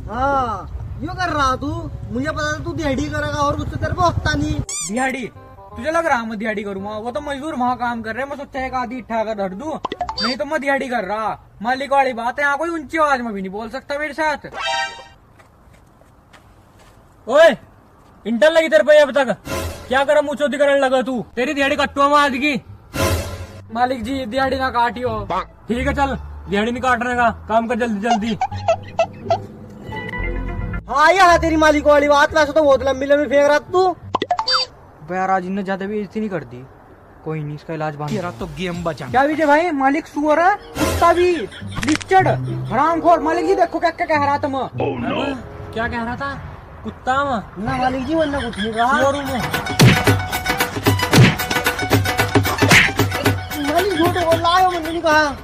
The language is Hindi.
हाँ यो कर रहा तू, मुझे पता था तू दिहाड़ी करेगा और कुछ तो तेरे को होता नहीं। दिहाड़ी तुझे लग रहा मैं दिहाड़ी करूंगा? वो तो मजदूर वहाँ काम कर रहे हैं, मैं सोचा एक आधी इठा कर धर दूं, नहीं तो मैं दिहाड़ी कर रहा। मालिक वाली बात है, यहाँ कोई ऊंची आवाज में भी नहीं बोल सकता मेरे साथ। ओए इंटर लगी तेरे पे अब तक, क्या कर मुँह चोदी करने लगा तू? तेरी दिहाड़ी कट्टुआ में आज की। मालिक जी दिहाड़ी ना काटियो। ठीक है चल, दिहाड़ी नहीं काटने का काम कर जल्दी जल्दी। हाँ ये हाँ तेरी मालिक वाली बात, वैसे तो बहुत लंबी लंबी फेंक रहा तू। आज इन्हें ज्यादा भी इतनी नहीं कर दी, कोई नहीं इसका इलाज बांध। तो गेम बचा। क्या विजय भाई, मालिक सुअर है, कुत्ता भी, लिस्टेड, हरामखोर। मालिक जी देखो क्या क्या कह रहा था मैं। क्या कह रहा था? कुत्ता में ना मालिक जी, वरना कुछ नहीं कहा। सुअर में मालिक झूठ बोल रहा है, मैंने नहीं कहा।